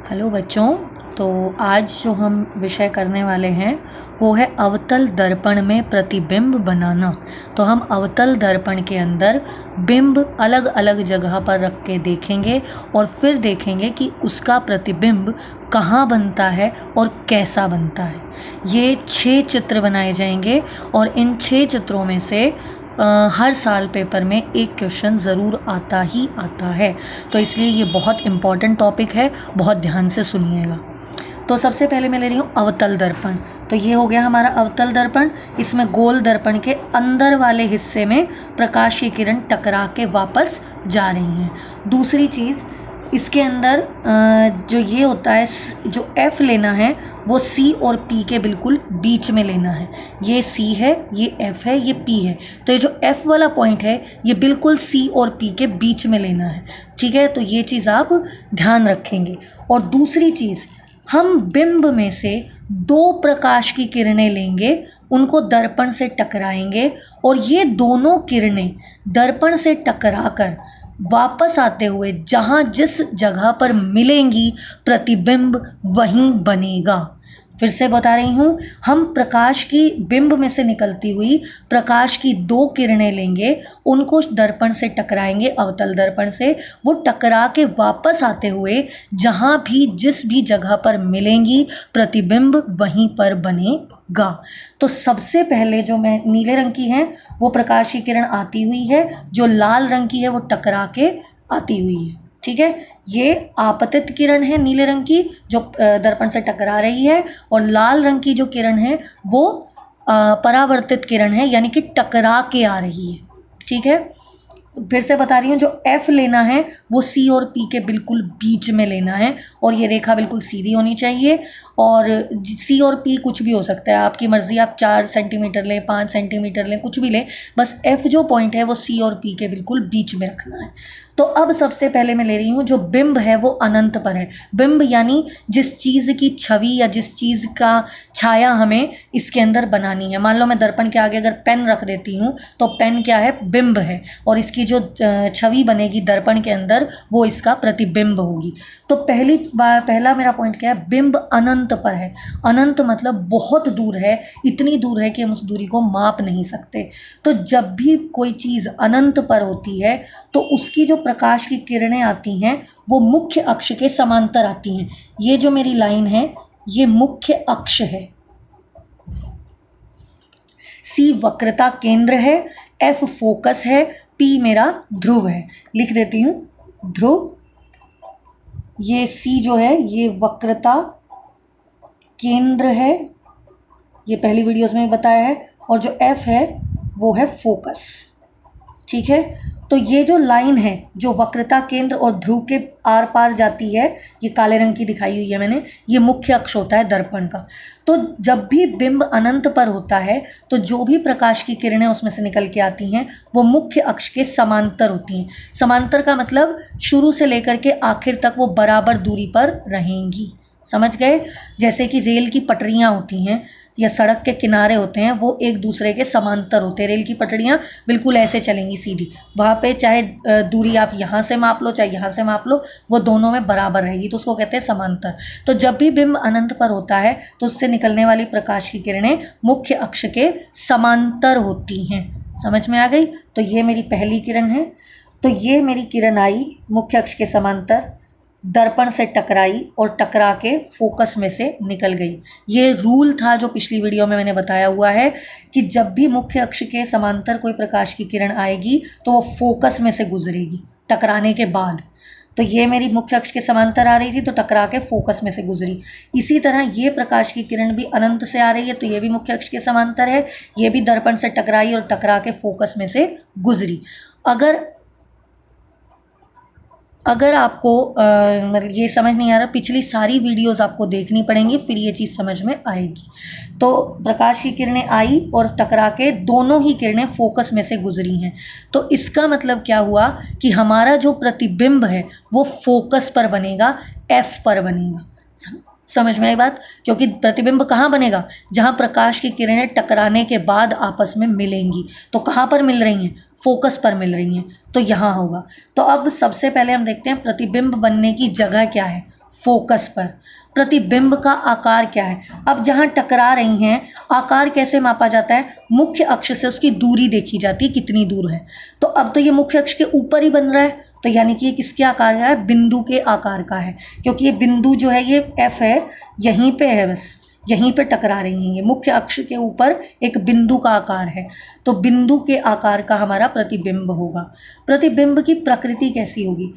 Hello बच्चों। तो आज जो हम विषय करने वाले हैं वो है अवतल दर्पण में प्रतिबिंब बनाना। तो हम अवतल दर्पण के अंदर बिंब अलग अलग जगह पर रख के देखेंगे और फिर देखेंगे कि उसका प्रतिबिंब कहाँ बनता है और कैसा बनता है। ये 6 चित्र बनाए जाएंगे और इन 6 चित्रों में से हर साल पेपर में एक क्वेश्चन ज़रूर आता ही आता है। तो इसलिए ये बहुत इम्पॉर्टेंट टॉपिक है, बहुत ध्यान से सुनिएगा। तो सबसे पहले मैं ले रही हूँ अवतल दर्पण। तो ये हो गया हमारा अवतल दर्पण। इसमें गोल दर्पण के अंदर वाले हिस्से में प्रकाश की किरण टकरा के वापस जा रही हैं। दूसरी चीज़, इसके अंदर जो ये होता है, जो F लेना है वो C और P के बिल्कुल बीच में लेना है। ये C है, ये F है, ये P है। तो ये जो F वाला पॉइंट है ये बिल्कुल C और P के बीच में लेना है। ठीक है, तो ये चीज़ आप ध्यान रखेंगे। और दूसरी चीज़, हम बिंब में से 2 प्रकाश की किरणें लेंगे, उनको दर्पण से टकराएंगे और ये दोनों किरणें दर्पण से टकराकर वापस आते हुए जहाँ जिस जगह पर मिलेंगी प्रतिबिंब वहीं बनेगा। फिर से बता रही हूँ, हम प्रकाश की बिंब में से निकलती हुई प्रकाश की 2 किरणें लेंगे, उनको दर्पण से टकराएंगे, अवतल दर्पण से। वो टकरा के वापस आते हुए जहाँ भी जिस भी जगह पर मिलेंगी प्रतिबिंब वहीं पर बनेगा। तो सबसे पहले जो मैं नीले रंग की है वो प्रकाश की किरण आती हुई है, जो लाल रंग की है वो टकरा के आती हुई है। ठीक है, ये आपतित किरण है नीले रंग की जो दर्पण से टकरा रही है, और लाल रंग की जो किरण है वो परावर्तित किरण है, यानी कि टकरा के आ रही है। ठीक है, फिर से बता रही हूँ, जो F लेना है वो C और P के बिल्कुल बीच में लेना है और ये रेखा बिल्कुल सीधी होनी चाहिए। और C और P कुछ भी हो सकता है, आपकी मर्जी, आप 4 सेंटीमीटर लें, 5 सेंटीमीटर लें, कुछ भी लें, बस F जो पॉइंट है वो C और P के बिल्कुल बीच में रखना है। तो अब सबसे पहले मैं ले रही हूँ, जो बिंब है वो अनंत पर है। बिंब यानी जिस चीज़ की छवि या जिस चीज़ का छाया हमें इसके अंदर बनानी है। मान लो मैं दर्पण के आगे अगर पेन रख देती हूँ तो पेन क्या है, बिंब है, और इसकी जो छवि बनेगी दर्पण के अंदर वो इसका प्रतिबिंब होगी। तो पहला मेरा पॉइंट क्या है, बिंब अनंत पर है। अनंत मतलब बहुत दूर है, इतनी दूर है कि हम उस दूरी को माप नहीं सकते। तो जब भी कोई चीज़ अनंत पर होती है तो उसकी जो प्रकाश की किरणें आती हैं वो मुख्य अक्ष के समांतर आती हैं। ये जो मेरी लाइन है ये मुख्य अक्ष है। C वक्रता केंद्र है, F फोकस है, P मेरा ध्रुव है। लिख देती हूँ ध्रुव। ये C जो है ये वक्रता केंद्र है, ये पहली वीडियोस में बताया है, और जो F है वो है फोकस। ठीक है, तो ये जो लाइन है जो वक्रता केंद्र और ध्रुव के आर पार जाती है, ये काले रंग की दिखाई हुई है मैंने, ये मुख्य अक्ष होता है दर्पण का। तो जब भी बिंब अनंत पर होता है तो जो भी प्रकाश की किरणें उसमें से निकल के आती हैं वो मुख्य अक्ष के समांतर होती हैं। समांतर का मतलब शुरू से लेकर के आखिर तक वो बराबर दूरी पर रहेंगी। समझ गए? जैसे कि रेल की पटरियां होती हैं या सड़क के किनारे होते हैं, वो एक दूसरे के समांतर होते हैं। रेल की पटरियां बिल्कुल ऐसे चलेंगी सीधी, वहाँ पे चाहे दूरी आप यहाँ से माप लो चाहे यहाँ से माप लो, वो दोनों में बराबर रहेगी, तो उसको कहते हैं समांतर। तो जब भी बिंब अनंत पर होता है तो उससे निकलने वाली प्रकाश की किरणें मुख्य अक्ष के समांतर होती हैं। समझ में आ गई? तो ये मेरी पहली किरण है। तो ये मेरी किरण आई मुख्य अक्ष के समांतर, दर्पण से टकराई और टकरा के फोकस में से निकल गई। ये रूल था जो पिछली वीडियो में मैंने बताया हुआ है कि जब भी मुख्य अक्ष के समांतर कोई प्रकाश की किरण आएगी तो वो फोकस में से गुजरेगी टकराने के बाद। तो ये मेरी मुख्य अक्ष के समांतर आ रही थी तो टकरा के फोकस में से गुजरी। इसी तरह ये प्रकाश की किरण भी अनंत से आ रही है तो ये भी मुख्य अक्ष के समांतर है, ये भी दर्पण से टकराई और टकरा के फोकस में से गुजरी। अगर आपको मतलब ये समझ नहीं आ रहा, पिछली सारी वीडियोस आपको देखनी पड़ेंगी, फिर ये चीज़ समझ में आएगी। तो प्रकाश की किरणें आई और टकरा के दोनों ही किरणें फोकस में से गुजरी हैं। तो इसका मतलब क्या हुआ कि हमारा जो प्रतिबिंब है वो फोकस पर बनेगा, F पर बनेगा। समझ में आई बात? क्योंकि प्रतिबिंब कहाँ बनेगा, जहाँ प्रकाश की किरणें टकराने के बाद आपस में मिलेंगी। तो कहाँ पर मिल रही हैं, फोकस पर मिल रही हैं, तो यहाँ होगा। तो अब सबसे पहले हम देखते हैं प्रतिबिंब बनने की जगह क्या है। फोकस पर। प्रतिबिंब का आकार क्या है? अब जहाँ टकरा रही हैं, आकार कैसे मापा जाता है? मुख्य अक्ष से उसकी दूरी देखी जाती है, कितनी दूर है। तो अब तो ये मुख्य अक्ष के ऊपर ही बन रहा है, तो यानी कि ये किसके आकार का है? बिंदु के आकार का है, क्योंकि ये बिंदु जो है, ये एफ है, यहीं पे है, बस यहीं पे टकरा रही हैं ये। मुख्य अक्ष के ऊपर एक बिंदु का आकार है, तो बिंदु के आकार का हमारा प्रतिबिंब होगा। प्रतिबिंब की प्रकृति कैसी होगी?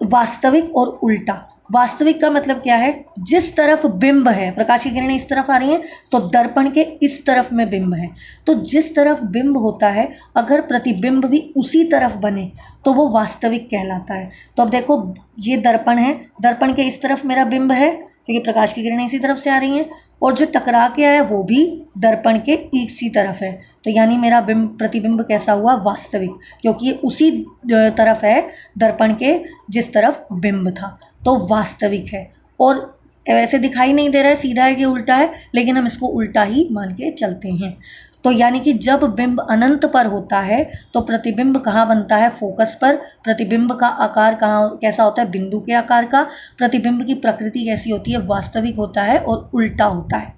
वास्तविक और उल्टा। वास्तविक का मतलब क्या है? जिस तरफ बिंब है, प्रकाश की किरणें इस तरफ आ रही हैं, तो दर्पण के इस तरफ में बिंब है, तो जिस तरफ बिंब होता है अगर प्रतिबिंब भी उसी तरफ बने तो वो वास्तविक कहलाता है। तो अब देखो, ये दर्पण है, दर्पण के इस तरफ मेरा बिंब है क्योंकि प्रकाश की किरणें इसी तरफ से आ रही हैं, और जो टकरा के आया वो भी दर्पण के इसी तरफ है, तो यानी मेरा बिंब प्रतिबिंब कैसा हुआ? वास्तविक, क्योंकि ये उसी तरफ है दर्पण के जिस तरफ बिंब था, तो वास्तविक है। और वैसे दिखाई नहीं दे रहा है सीधा है कि उल्टा है, लेकिन हम इसको उल्टा ही मान के चलते हैं। तो यानी कि जब बिंब अनंत पर होता है तो प्रतिबिंब कहाँ बनता है? फोकस पर। प्रतिबिंब का आकार कहाँ कैसा होता है? बिंदु के आकार का। प्रतिबिंब की प्रकृति कैसी होती है? वास्तविक होता है और उल्टा होता है।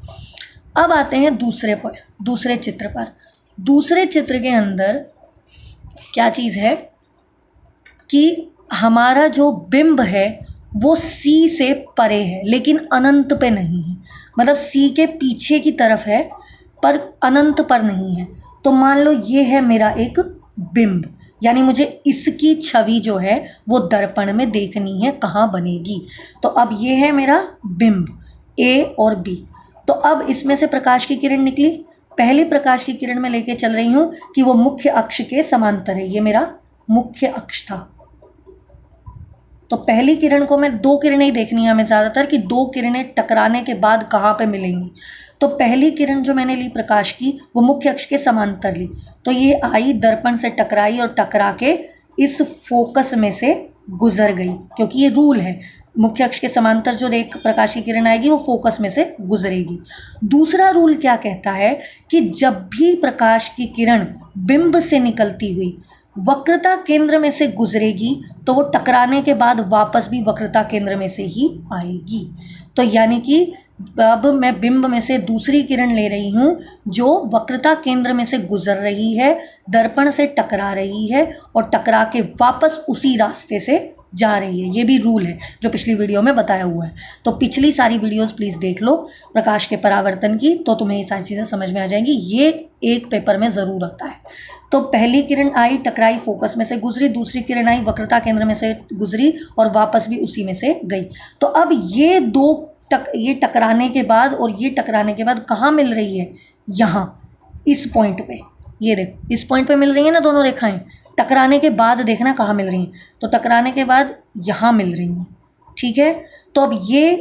अब आते हैं दूसरे चित्र पर। दूसरे चित्र के अंदर क्या चीज़ है कि हमारा जो बिंब है वो C से परे है, लेकिन अनंत पे नहीं है, मतलब C के पीछे की तरफ है पर अनंत पर नहीं है। तो मान लो ये है मेरा एक बिंब, यानी मुझे इसकी छवि जो है वो दर्पण में देखनी है, कहाँ बनेगी? तो अब ये है मेरा बिंब A और B। तो अब इसमें से प्रकाश की किरण निकली, पहली प्रकाश की किरण में लेके चल रही हूँ कि वो मुख्य अक्ष के समांतर है, ये मेरा मुख्य अक्ष था। तो पहली किरण को मैं दो किरणें ही देखनी है हमें ज़्यादातर, कि दो किरणें टकराने के बाद कहाँ पे मिलेंगी। तो पहली किरण जो मैंने ली प्रकाश की, वो मुख्य अक्ष के समांतर ली, तो ये आई, दर्पण से टकराई और टकरा के इस फोकस में से गुजर गई, क्योंकि ये रूल है, मुख्य अक्ष के समांतर जो एक प्रकाश की किरण आएगी वो फोकस में से गुजरेगी। दूसरा रूल क्या कहता है कि जब भी प्रकाश की किरण बिंब से निकलती हुई वक्रता केंद्र में से गुजरेगी तो वो टकराने के बाद वापस भी वक्रता केंद्र में से ही आएगी। तो यानी कि अब मैं बिंब में से दूसरी किरण ले रही हूँ जो वक्रता केंद्र में से गुजर रही है, दर्पण से टकरा रही है और टकरा के वापस उसी रास्ते से जा रही है। ये भी रूल है जो पिछली वीडियो में बताया हुआ है, तो पिछली सारी वीडियोस प्लीज़ देख लो प्रकाश के परावर्तन की, तो तुम्हें ये सारी चीज़ें समझ में आ जाएंगी। ये एक पेपर में ज़रूर आता है। तो पहली किरण आई, टकराई, फोकस में से गुजरी, दूसरी किरण आई, वक्रता केंद्र में से गुजरी और वापस भी उसी में से गई। तो अब ये दो ये टकराने के बाद और ये टकराने के बाद कहाँ मिल रही है? यहाँ, इस पॉइंट पे, ये देखो इस पॉइंट पे मिल रही है ना दोनों रेखाएं। टकराने के बाद देखना कहाँ मिल रही हैं, तो टकराने के बाद यहाँ मिल रही हैं, ठीक है। तो अब ये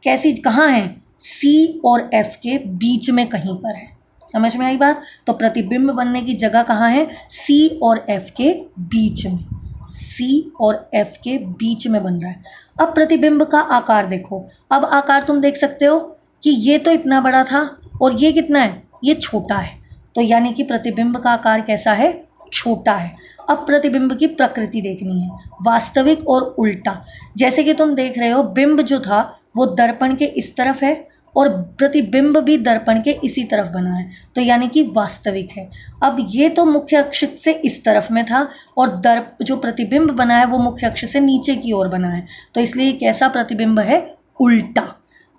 कैसी कहाँ है? C और F के बीच में कहीं पर है, समझ में आई बात? तो प्रतिबिंब बनने की जगह कहाँ है? C और F के बीच में, C और F के बीच में बन रहा है। अब प्रतिबिंब का आकार देखो, अब आकार तुम देख सकते हो कि ये तो इतना बड़ा था और ये कितना है? ये छोटा है, तो यानी कि प्रतिबिंब का आकार कैसा है? छोटा है। अब प्रतिबिंब की प्रकृति देखनी है, वास्तविक और उल्टा। जैसे कि तुम देख रहे हो बिंब जो था वो दर्पण के इस तरफ है और प्रतिबिंब भी दर्पण के इसी तरफ बना है, तो यानी कि वास्तविक है। अब ये तो मुख्य अक्ष से इस तरफ में था और जो प्रतिबिंब बना है वो मुख्य अक्ष से नीचे की ओर बना है, तो इसलिए कैसा प्रतिबिंब है? उल्टा।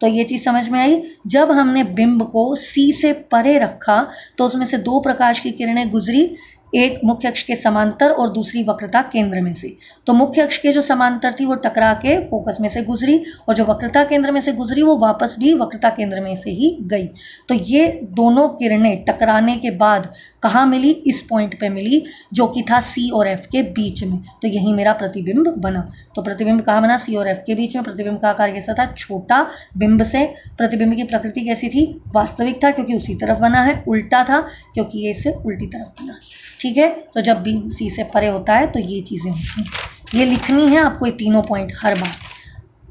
तो ये चीज़ समझ में आई। जब हमने बिंब को C से परे रखा तो उसमें से दो प्रकाश की किरणें गुजरी, एक मुख्य अक्ष के समांतर और दूसरी वक्रता केंद्र में से। तो मुख्य अक्ष के जो समांतर थी वो टकरा के फोकस में से गुजरी और जो वक्रता केंद्र में से गुजरी वो वापस भी वक्रता केंद्र में से ही गई। तो ये दोनों किरणें टकराने के बाद कहाँ मिली? इस पॉइंट पे मिली जो कि था C और F के बीच में, तो यही मेरा प्रतिबिंब बना। तो प्रतिबिंब कहाँ बना? C और F के बीच में। प्रतिबिंब का आकार कैसा था? छोटा बिंब से। प्रतिबिंब की प्रकृति कैसी थी? वास्तविक था क्योंकि उसी तरफ बना है। उल्टा था क्योंकि ये इससे उल्टी तरफ बना, ठीक है। तो जब भी C से परे होता है तो ये चीज़ें होती हैं, ये लिखनी है आपको, ये तीनों पॉइंट हर बार।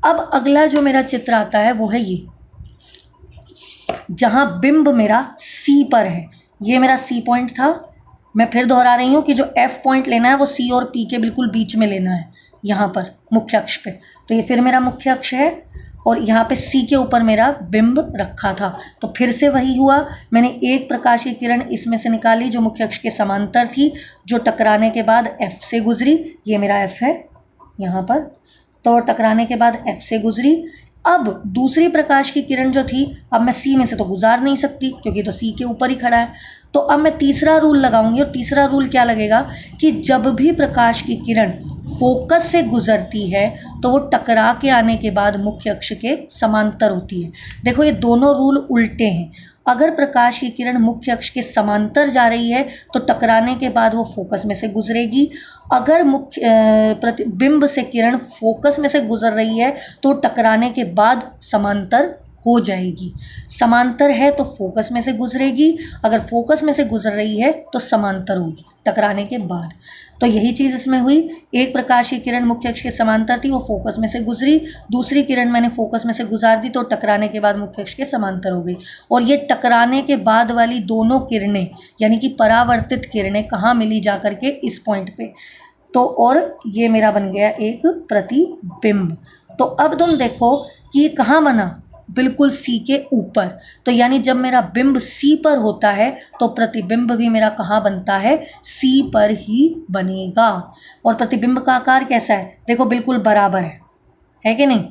अब अगला जो मेरा चित्र आता है वो है ये, जहाँ बिंब मेरा C पर है। ये मेरा C पॉइंट था। मैं फिर दोहरा रही हूँ कि जो F पॉइंट लेना है वो C और P के बिल्कुल बीच में लेना है, यहाँ पर मुख्य अक्ष पे। तो ये फिर मेरा मुख्य अक्ष है और यहाँ पे C के ऊपर मेरा बिंब रखा था। तो फिर से वही हुआ, मैंने एक प्रकाशीय किरण इसमें से निकाली जो मुख्य अक्ष के समांतर थी, जो टकराने के बाद F से गुजरी। ये मेरा F है यहाँ पर। तो टकराने के बाद F से गुजरी। अब दूसरी प्रकाश की किरण जो थी, अब मैं C में से तो गुजार नहीं सकती क्योंकि तो C के ऊपर ही खड़ा है। तो अब मैं तीसरा रूल लगाऊंगी, और तीसरा रूल क्या लगेगा कि जब भी प्रकाश की किरण फोकस से गुजरती है तो वो टकरा के आने के बाद मुख्य अक्ष के समांतर होती है। देखो ये दोनों रूल उल्टे हैं। अगर प्रकाश की किरण मुख्य अक्ष के समांतर जा रही है तो टकराने के बाद वो फोकस में से गुजरेगी। अगर प्रतिबिंब से किरण फोकस में से गुजर रही है तो टकराने के बाद समांतर हो जाएगी। समांतर है तो फोकस में से गुजरेगी, अगर फोकस में से गुजर रही है तो समांतर होगी टकराने के बाद। तो यही चीज़ इसमें हुई। एक प्रकाश की किरण मुख्य अक्ष के समांतर थी, वो फोकस में से गुजरी। दूसरी किरण मैंने फोकस में से गुजार दी तो टकराने के बाद मुख्य अक्ष के समांतर हो गई। और ये टकराने के बाद वाली दोनों किरणें यानी कि परावर्तित किरणें कहाँ मिली जा करके, इस पॉइंट पे। तो और ये मेरा बन गया एक प्रतिबिंब। तो अब तुम देखो कि ये कहाँ बना, बिल्कुल C के ऊपर। तो यानी जब मेरा बिंब C पर होता है तो प्रतिबिंब भी मेरा कहाँ बनता है, C पर ही बनेगा। और प्रतिबिंब का आकार कैसा है, देखो बिल्कुल बराबर है कि नहीं,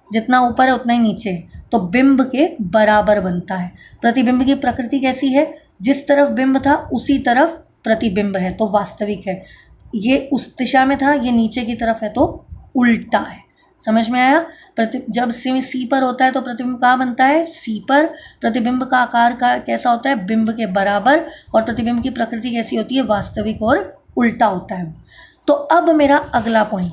जितना ऊपर है उतना ही नीचे है, तो बिंब के बराबर बनता है। प्रतिबिंब की प्रकृति कैसी है, जिस तरफ बिंब था उसी तरफ प्रतिबिंब है, तो वास्तविक है। ये उस दिशा में था, ये नीचे की तरफ है तो उल्टा है। समझ में आया। जब C पर होता है तो प्रतिबिंब कहाँ बनता है, C पर। प्रतिबिंब का आकार का कैसा होता है, बिंब के बराबर। और प्रतिबिंब की प्रकृति कैसी होती है, वास्तविक और उल्टा होता है। तो अब मेरा अगला पॉइंट,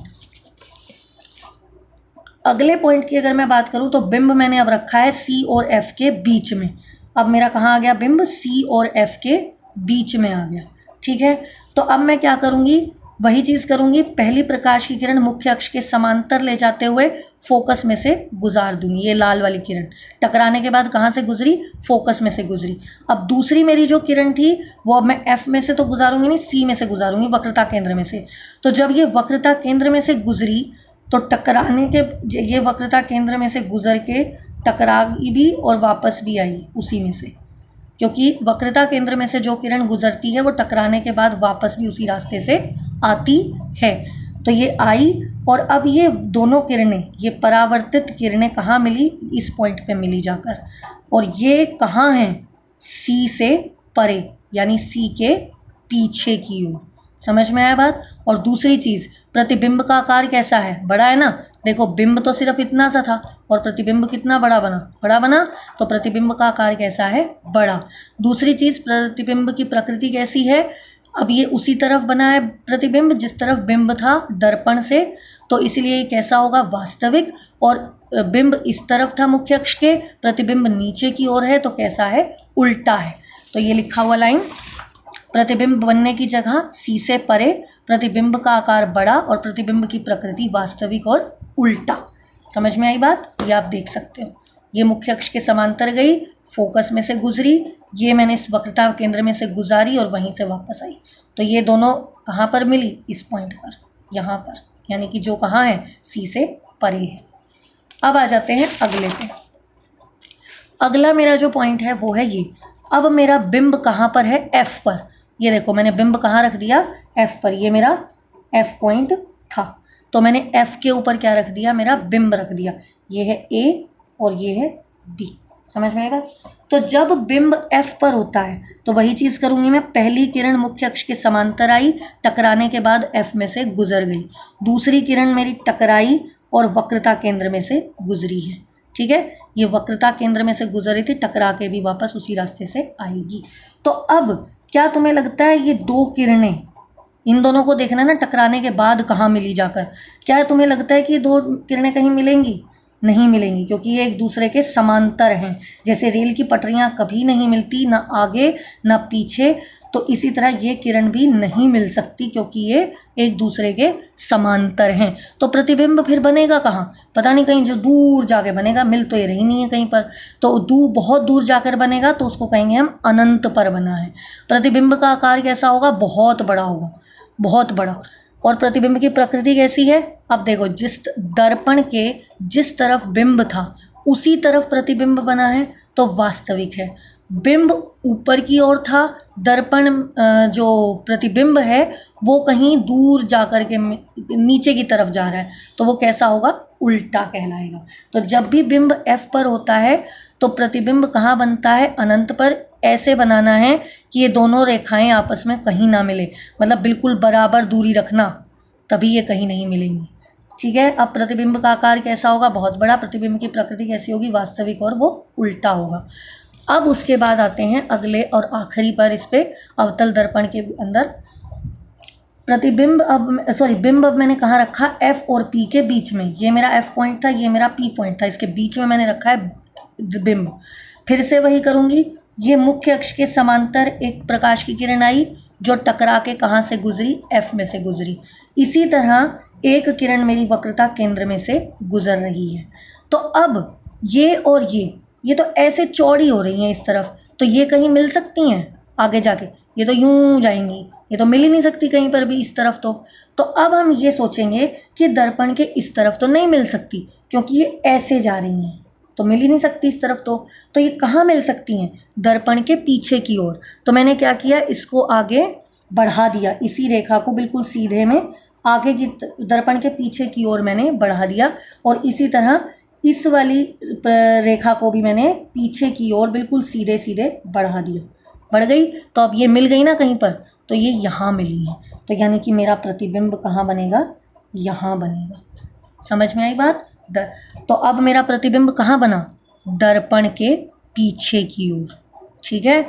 अगले पॉइंट की अगर मैं बात करूं तो बिंब मैंने अब रखा है C और F के बीच में। अब मेरा कहाँ आ गया बिंब, C और F के बीच में आ गया। ठीक है, तो अब मैं क्या करूंगी, वही चीज़ करूंगी। पहली प्रकाश की किरण मुख्य अक्ष के समांतर ले जाते हुए फोकस में से गुजार दूंगी। ये लाल वाली किरण टकराने के बाद कहाँ से गुजरी, फोकस में से गुजरी। अब दूसरी मेरी जो किरण थी वो अब मैं F में से तो गुजारूंगी नहीं, C में से गुजारूंगी, वक्रता केंद्र में से। तो जब ये वक्रता केंद्र में से गुजरी तो टकराने के, ये वक्रता केंद्र में से गुजर के टकराई भी और वापस भी आई उसी में से, क्योंकि वक्रता केंद्र में से जो किरण गुजरती है वो टकराने के बाद वापस भी उसी रास्ते से आती है। तो ये आई, और अब ये दोनों किरणें, ये परावर्तित किरणें कहाँ मिली, इस पॉइंट पे मिली जाकर। और ये कहाँ हैं, C से परे यानी C के पीछे की ओर। समझ में आया बात। और दूसरी चीज़, प्रतिबिंब का आकार कैसा है, बड़ा है ना। देखो बिंब तो सिर्फ इतना सा था और प्रतिबिंब कितना बड़ा बना, बड़ा बना। तो प्रतिबिंब का आकार कैसा है, बड़ा। दूसरी चीज़, प्रतिबिंब की प्रकृति कैसी है, अब ये उसी तरफ बना है प्रतिबिंब जिस तरफ बिंब था दर्पण से, तो इसलिए ये कैसा होगा, वास्तविक। और बिंब इस तरफ था मुख्य अक्ष के, प्रतिबिंब नीचे की ओर है, तो कैसा है, उल्टा है। तो ये लिखा हुआ लाइन, प्रतिबिंब बनने की जगह C से परे, प्रतिबिंब का आकार बड़ा और प्रतिबिंब की प्रकृति वास्तविक और उल्टा। समझ में आई बात, ये आप देख सकते हो। ये मुख्य अक्ष के समांतर गई, फोकस में से गुजरी, ये मैंने इस वक्रता केंद्र में से गुजारी और वहीं से वापस आई। तो ये दोनों कहाँ पर मिली, इस पॉइंट पर, यहाँ पर, यानी कि जो कहाँ है, C से परे है। अब आ जाते हैं अगले पे। अगला मेरा जो पॉइंट है वो है ये। अब मेरा बिंब कहाँ पर है, F पर। ये देखो मैंने बिंब कहाँ रख दिया, F पर। ये मेरा F पॉइंट था, तो मैंने F के ऊपर क्या रख दिया, मेरा बिंब रख दिया। ये है A और ये है B। समझ में आएगा। तो जब बिंब F पर होता है तो वही चीज़ करूँगी मैं। पहली किरण मुख्य अक्ष के समांतर आई, टकराने के बाद F में से गुजर गई। दूसरी किरण मेरी टकराई और वक्रता केंद्र में से गुजरी है। ठीक है, ये वक्रता केंद्र में से गुजरी थी, टकरा के भी वापस उसी रास्ते से आएगी। तो अब क्या तुम्हें लगता है ये दो किरणें, इन दोनों को देखना ना, टकराने के बाद कहाँ मिली जाकर, क्या तुम्हें लगता है कि ये दो किरणें कहीं मिलेंगी, नहीं मिलेंगी, क्योंकि ये एक दूसरे के समांतर हैं। जैसे रेल की पटरियाँ कभी नहीं मिलती, ना आगे ना पीछे, तो इसी तरह ये किरण भी नहीं मिल सकती, क्योंकि ये एक दूसरे के समांतर हैं। तो प्रतिबिंब फिर बनेगा कहाँ, पता नहीं, कहीं जो दूर जाके बनेगा, मिल तो ये रही नहीं है कहीं पर, तो बहुत दूर जाकर बनेगा, तो उसको कहेंगे हम अनंत पर बना है। प्रतिबिंब का आकार कैसा होगा, बहुत बड़ा होगा, बहुत बड़ा। और प्रतिबिंब की प्रकृति कैसी है? अब देखो, जिस दर्पण के जिस तरफ बिंब था उसी तरफ प्रतिबिंब बना है तो वास्तविक है। बिंब ऊपर की ओर था, दर्पण जो प्रतिबिंब है वो कहीं दूर जाकर के नीचे की तरफ जा रहा है, तो वो कैसा होगा? उल्टा कहलाएगा। तो जब भी बिंब F पर होता है तो प्रतिबिंब कहाँ बनता है? अनंत पर। ऐसे बनाना है कि ये दोनों रेखाएं आपस में कहीं ना मिले, मतलब बिल्कुल बराबर दूरी रखना, तभी ये कहीं नहीं मिलेंगी। ठीक है। अब प्रतिबिंब का आकार कैसा होगा? बहुत बड़ा। प्रतिबिंब की प्रकृति कैसी होगी? वास्तविक, और वो उल्टा होगा। अब उसके बाद आते हैं अगले और आखिरी पर, इस पे अवतल दर्पण के अंदर प्रतिबिंब बिंब अब मैंने कहाँ रखा? F और P के बीच में। ये मेरा F पॉइंट था, ये मेरा P पॉइंट था, इसके बीच में मैंने रखा है बिंब। फिर से वही करूंगी। ये मुख्य अक्ष के समांतर एक प्रकाश की किरण आई जो टकरा के कहाँ से गुजरी? F में से गुजरी। इसी तरह एक किरण मेरी वक्रता केंद्र में से गुजर रही है। तो अब ये और ये तो ऐसे चौड़ी हो रही हैं इस तरफ, तो ये कहीं मिल सकती हैं आगे जाके? ये तो यूं जाएंगी, ये तो मिल ही नहीं सकती कहीं पर भी इस तरफ। तो अब हम ये सोचेंगे कि दर्पण के इस तरफ तो नहीं मिल सकती, क्योंकि ये ऐसे जा रही हैं, तो मिल ही नहीं सकती इस तरफ। तो ये कहाँ मिल सकती हैं? दर्पण के पीछे की ओर। तो मैंने क्या किया? इसको आगे बढ़ा दिया, इसी रेखा को बिल्कुल सीधे में आगे की दर्पण के पीछे की ओर मैंने बढ़ा दिया, और इसी तरह इस वाली रेखा को भी मैंने पीछे की ओर बिल्कुल सीधे सीधे बढ़ा दिया। बढ़ गई, तो अब ये मिल गई ना कहीं पर, तो ये यहाँ मिली है। तो यानी कि मेरा प्रतिबिंब कहाँ बनेगा? यहाँ बनेगा। समझ में आई बात? तो अब मेरा प्रतिबिंब कहाँ बना? दर्पण के पीछे की ओर। ठीक है,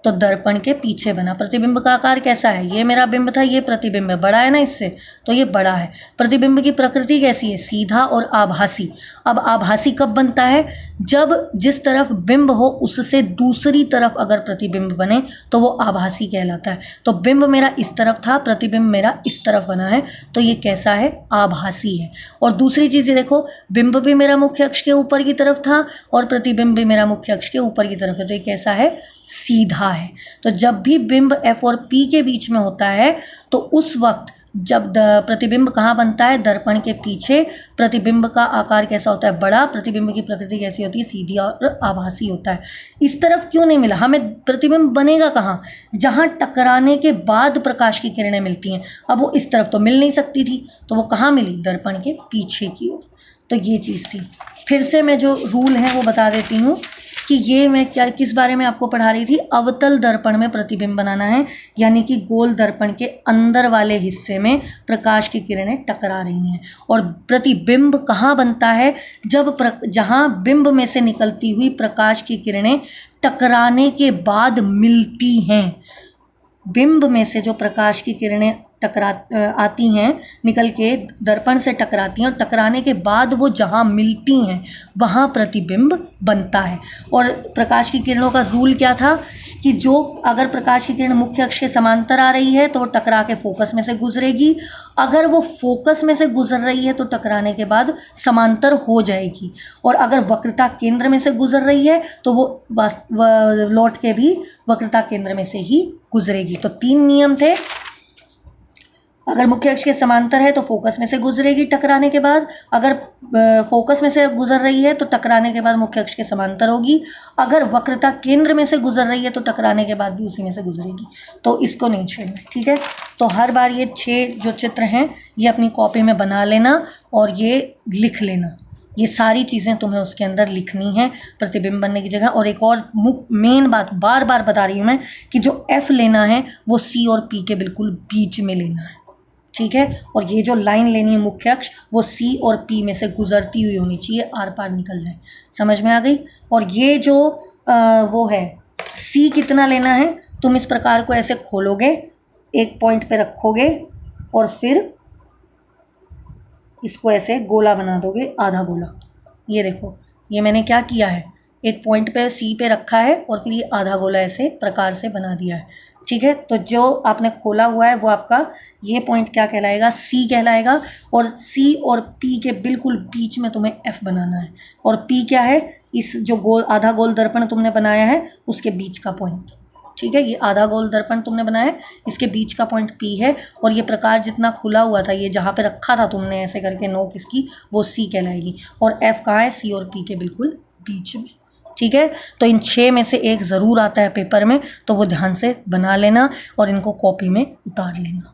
तो दर्पण के पीछे बना। प्रतिबिंब का आकार कैसा है? ये मेरा बिंब था, ये प्रतिबिंब है, बड़ा है ना इससे, तो ये बड़ा है। प्रतिबिंब की प्रकृति कैसी है? सीधा और आभासी। अब आभासी कब बनता है? जब जिस तरफ बिंब हो उससे दूसरी तरफ अगर प्रतिबिंब बने तो वो आभासी कहलाता है। तो बिंब मेरा इस तरफ था, प्रतिबिंब मेरा इस तरफ बना है, तो ये कैसा है? आभासी है। और दूसरी चीज़ ये देखो, बिंब भी मेरा मुख्य अक्ष के ऊपर की तरफ था और प्रतिबिंब भी मेरा मुख्य अक्ष के ऊपर की तरफ है, तो ये कैसा है? सीधा है। तो जब भी बिंब F और P के बीच में होता है तो उस वक्त जब प्रतिबिंब कहाँ बनता है? दर्पण के पीछे। प्रतिबिंब का आकार कैसा होता है? बड़ा। प्रतिबिंब की प्रकृति कैसी होती है? सीधी और आभासी होता है। इस तरफ क्यों नहीं मिला? हमें प्रतिबिंब बनेगा कहाँ? जहाँ टकराने के बाद प्रकाश की किरणें मिलती हैं। अब वो इस तरफ तो मिल नहीं सकती थी, तो वो कहाँ मिली? दर्पण के पीछे की ओर। तो ये चीज़ थी। फिर से मैं जो रूल है वो बता देती हूँ कि ये मैं किस बारे में आपको पढ़ा रही थी? अवतल दर्पण में प्रतिबिंब बनाना है, यानी कि गोल दर्पण के अंदर वाले हिस्से में प्रकाश की किरणें टकरा रही हैं। और प्रतिबिंब कहाँ बनता है? जहाँ बिंब में से निकलती हुई प्रकाश की किरणें टकराने के बाद मिलती हैं। बिंब में से जो प्रकाश की किरणें आती हैं, निकल के दर्पण से टकराती हैं, और टकराने के बाद वो जहाँ मिलती हैं वहाँ प्रतिबिंब बनता है। और प्रकाश की किरणों का रूल क्या था कि जो अगर प्रकाश की किरण मुख्य अक्ष के समांतर आ रही है तो वो टकरा के फोकस में से गुजरेगी। अगर वो फोकस में से गुजर रही है तो टकराने के बाद समांतर हो जाएगी, और अगर वक्रता केंद्र में से गुजर रही है तो वो लौट के भी वक्रता केंद्र में से ही गुजरेगी। तो 3 नियम थे। अगर मुख्य अक्ष के समांतर है तो फोकस में से गुजरेगी टकराने के बाद, अगर फोकस में से गुजर रही है तो टकराने के बाद मुख्य अक्ष के समांतर होगी, अगर वक्रता केंद्र में से गुजर रही है तो टकराने के बाद भी उसी में से गुजरेगी। तो इसको नहीं छेड़ना, ठीक है। तो हर बार ये 6 जो चित्र हैं ये अपनी कॉपी में बना लेना और ये लिख लेना। ये सारी चीज़ें तुम्हें उसके अंदर लिखनी है प्रतिबिंब बनने की जगह। और एक और मेन बात बार बार बता रही हूँ मैं कि जो F लेना है वो C और P के बिल्कुल बीच में लेना है, ठीक है। और ये जो लाइन लेनी है मुख्य अक्ष वो C और P में से गुजरती हुई होनी चाहिए, आर पार निकल जाए। समझ में आ गई? और ये जो वो है C कितना लेना है, तुम इस प्रकार को ऐसे खोलोगे, एक पॉइंट पे रखोगे और फिर इसको ऐसे गोला बना दोगे, आधा गोला। ये देखो, ये मैंने क्या किया है, एक पॉइंट पे C पे रखा है और फिर ये आधा गोला ऐसे प्रकार से बना दिया है, ठीक है। तो जो आपने खोला हुआ है वो आपका ये पॉइंट क्या कहलाएगा? C कहलाएगा। और C और P के बिल्कुल बीच में तुम्हें F बनाना है। और P क्या है? इस जो गोल आधा गोल दर्पण तुमने बनाया है उसके बीच का पॉइंट, ठीक है, ये आधा गोल दर्पण तुमने बनाया है, इसके बीच का पॉइंट P है और ये प्रकाश जितना खुला हुआ था, ये जहाँ पे रखा था तुमने ऐसे करके नोक इसकी, वो C कहलाएगी। और F कहाँ है? C और P के बिल्कुल बीच में। ठीक है, तो इन 6 में से एक ज़रूर आता है पेपर में, तो वो ध्यान से बना लेना और इनको कॉपी में उतार लेना।